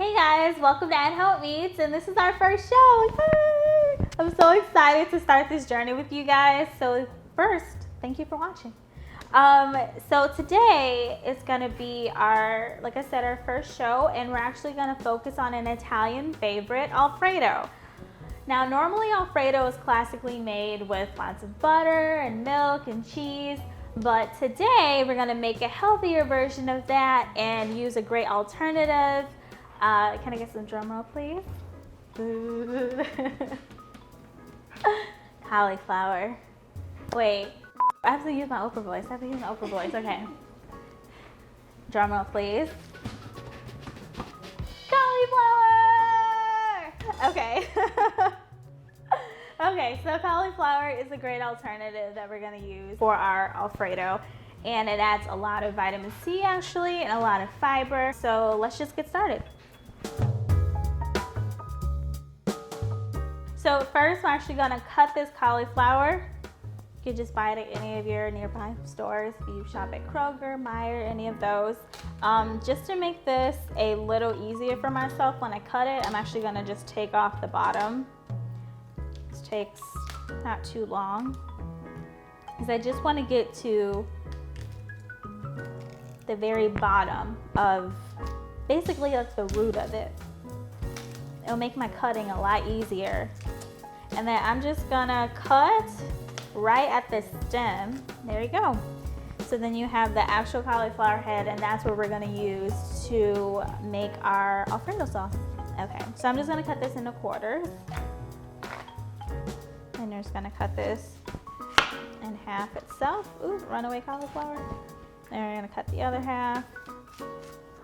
Hey guys, welcome to At Home Meets, and this is our first show. Yay! I'm so excited to start this journey with you guys. So first, thank you for watching. So today is gonna be our, like I said, our first show, and we're actually gonna focus on an Italian favorite, Alfredo. Now, normally Alfredo is classically made with lots of butter and milk and cheese, but today we're gonna make a healthier version of that and use a great alternative. Can I get some drum roll, please? Cauliflower. Wait, I have to use my Oprah voice. Okay. Drum roll, please. Cauliflower! Okay. Okay, so cauliflower is a great alternative that we're gonna use for our Alfredo. And it adds a lot of vitamin C actually and a lot of fiber. So let's just get started. So first, we're actually gonna cut this cauliflower. You could just buy it at any of your nearby stores. If you shop at Kroger, Meijer, any of those. Just to make this a little easier for myself when I cut it, I'm actually gonna just take off the bottom. This takes not too long, because I just wanna get to the very bottom of, basically like the root of it. It'll make my cutting a lot easier. And then I'm just gonna cut right at the stem. There you go. So then you have the actual cauliflower head, and that's what we're gonna use to make our Alfredo sauce. Okay, so I'm just gonna cut this into quarters. And you're just gonna cut this in half itself. Ooh, runaway cauliflower. And we're gonna cut the other half.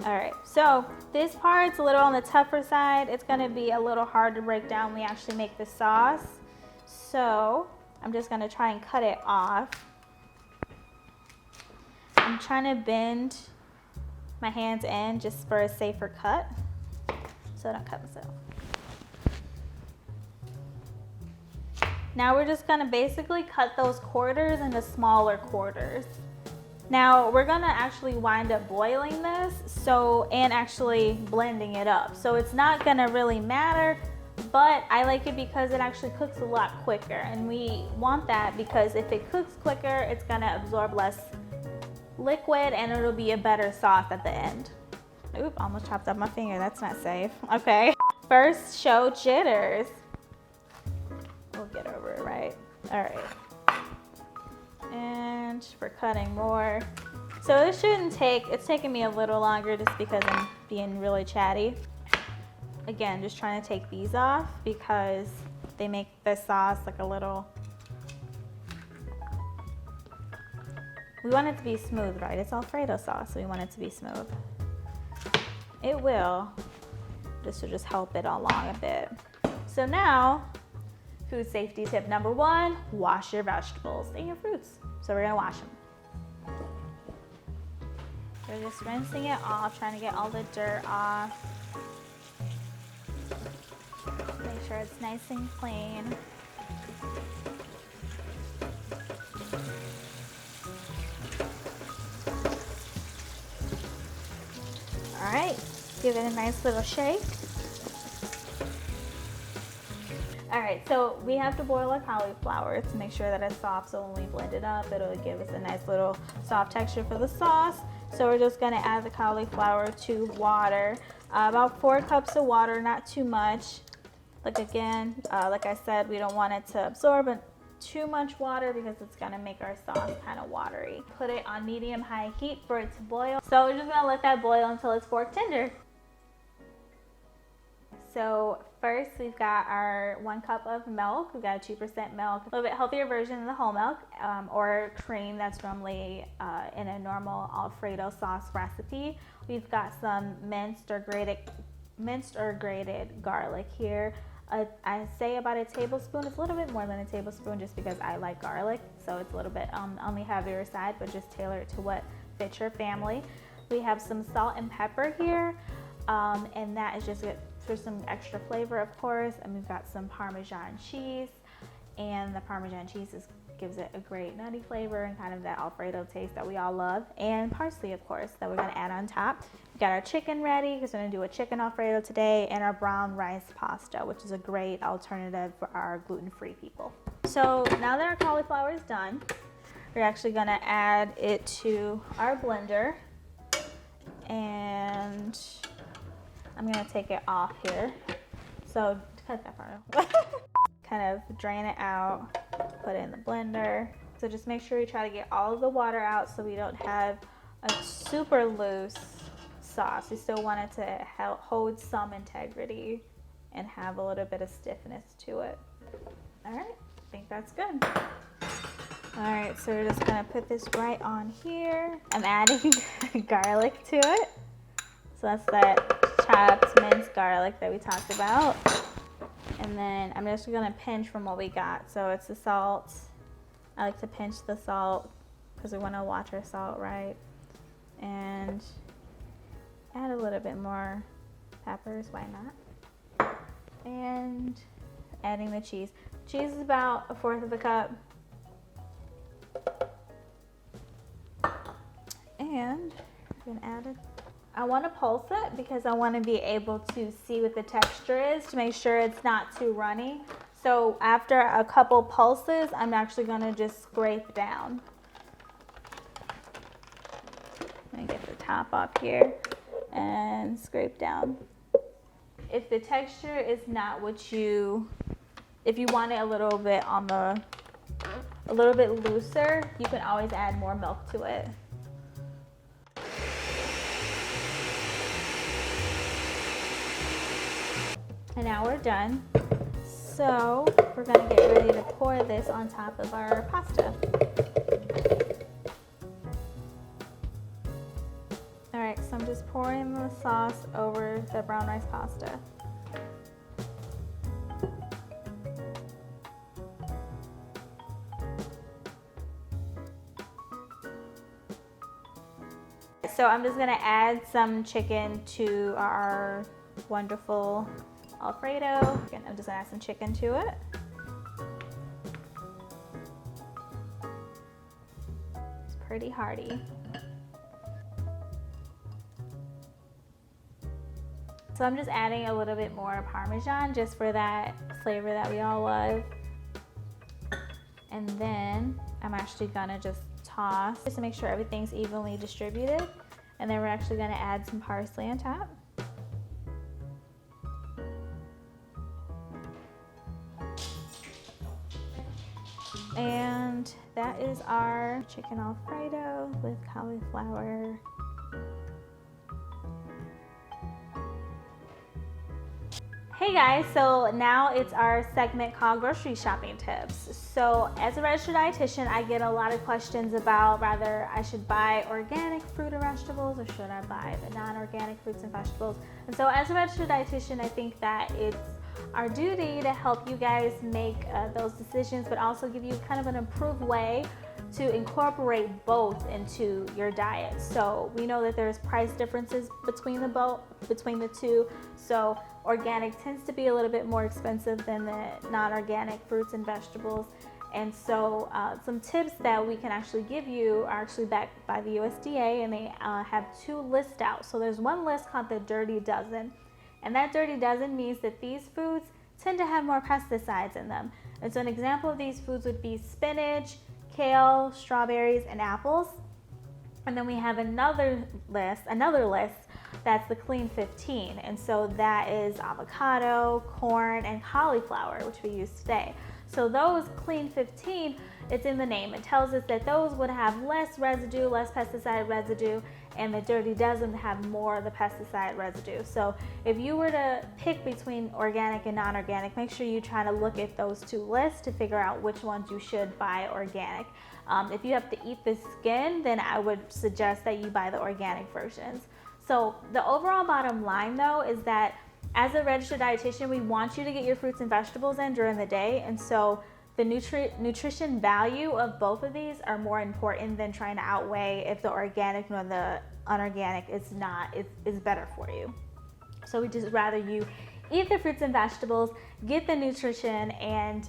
All right, so this part's a little on the tougher side. It's gonna be a little hard to break down when we actually make the sauce. So I'm just gonna try and cut it off. I'm trying to bend my hands in just for a safer cut, so I don't cut myself. Now we're just gonna basically cut those quarters into smaller quarters. Now we're gonna actually wind up boiling this, and actually blending it up. So it's not gonna really matter, but I like it because it actually cooks a lot quicker, and we want that because if it cooks quicker, it's gonna absorb less liquid and it'll be a better sauce at the end. Oop, almost chopped up my finger, that's not safe. Okay, first show jitters. We'll get over it, right? All right. And we're cutting more. So this shouldn't take, it's taking me a little longer just because I'm being really chatty. Again, just trying to take these off because they make this sauce like a little, we want it to be smooth, right? It's Alfredo sauce, so we want it to be smooth. It will, this will just help it along a bit. So now, food safety tip number 1, wash your vegetables and your fruits. So we're gonna wash them. We're just rinsing it off, trying to get all the dirt off. Make sure it's nice and clean. All right, give it a nice little shake. All right, so we have to boil our cauliflower to make sure that it's soft, so when we blend it up, it'll give us a nice little soft texture for the sauce. So we're just gonna add the cauliflower to water. About 4 cups of water, not too much. Like again, like I said, we don't want it to absorb too much water because it's gonna make our sauce kind of watery. Put it on medium-high heat for it to boil. So we're just gonna let that boil until it's fork tender. So first, we've got our 1 cup of milk. We've got a 2% milk, a little bit healthier version of the whole milk, or cream that's normally in a normal Alfredo sauce recipe. We've got some minced or grated garlic here. I say about a tablespoon. It's a little bit more than a tablespoon just because I like garlic, so it's a little bit on the heavier side, but just tailor it to what fits your family. We have some salt and pepper here, and that is just good for some extra flavor, of course. And we've got some Parmesan cheese, and the Parmesan cheese is gives it a great nutty flavor and kind of that Alfredo taste that we all love. And parsley, of course, that we're gonna add on top. We got our chicken ready because we're gonna do a chicken Alfredo today, and our brown rice pasta, which is a great alternative for our gluten-free people. So now that our cauliflower is done, we're actually gonna add it to our blender, and I'm gonna take it off here. So cut that part out. Kind of drain it out, put it in the blender. So just make sure you try to get all of the water out so we don't have a super loose sauce. We still want it to hold some integrity and have a little bit of stiffness to it. All right, I think that's good. All right, so we're just gonna put this right on here. I'm adding garlic to it. So that's that chopped minced garlic that we talked about. And then I'm just gonna pinch from what we got. So it's the salt. I like to pinch the salt because we wanna watch our salt, right? And add a little bit more peppers, why not? And adding the cheese. Cheese is about 1/4 of a cup. And I'm gonna add it. I want to pulse it because I want to be able to see what the texture is to make sure it's not too runny. So after a couple pulses, I'm actually going to just scrape down. Let me get the top off here and scrape down. If the texture is not what if you want it a little bit looser, you can always add more milk to it. And now we're done. So we're gonna get ready to pour this on top of our pasta. All right, so I'm just pouring the sauce over the brown rice pasta. So I'm just gonna add some chicken to our wonderful Alfredo. Again, I'm just gonna add some chicken to it. It's pretty hearty. So I'm just adding a little bit more Parmesan just for that flavor that we all love. And then I'm actually gonna just toss just to make sure everything's evenly distributed. And then we're actually gonna add some parsley on top. And that is our chicken Alfredo with cauliflower. Hey guys, so now it's our segment called Grocery Shopping Tips. So as a registered dietitian, I get a lot of questions about whether I should buy organic fruit and vegetables or should I buy the non-organic fruits and vegetables. And so as a registered dietitian, I think that it's our duty to help you guys make those decisions, but also give you kind of an improved way to incorporate both into your diet. So we know that there's price differences between the two. So organic tends to be a little bit more expensive than the non-organic fruits and vegetables. And so some tips that we can actually give you are actually backed by the USDA, and they have 2 lists out. So there's one list called the Dirty Dozen. And that Dirty Dozen means that these foods tend to have more pesticides in them. And so an example of these foods would be spinach, kale, strawberries, and apples. And then we have another list that's the Clean 15. And so that is avocado, corn, and cauliflower, which we use today. So those Clean 15, it's in the name. It tells us that those would have less residue, less pesticide residue, and the Dirty Dozen have more of the pesticide residue. So if you were to pick between organic and non-organic, make sure you try to look at those 2 lists to figure out which ones you should buy organic. If you have to eat the skin, then I would suggest that you buy the organic versions. So the overall bottom line though is that as a registered dietitian, we want you to get your fruits and vegetables in during the day. And so the nutrition value of both of these are more important than trying to outweigh if the organic or the unorganic is better for you. So we just rather you eat the fruits and vegetables, get the nutrition, and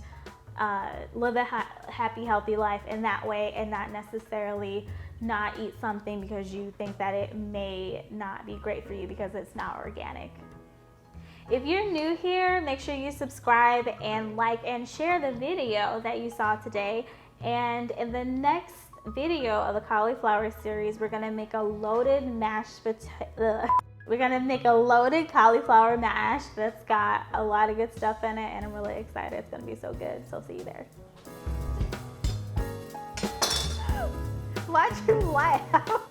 live a happy, healthy life in that way, and not necessarily not eat something because you think that it may not be great for you because it's not organic. If you're new here, make sure you subscribe and like and share the video that you saw today. And in the next video of the cauliflower series, we're gonna make a loaded mashed potato. We're gonna make a loaded cauliflower mash that's got a lot of good stuff in it, and I'm really excited. It's gonna be so good. So see you there. Why'd you laugh?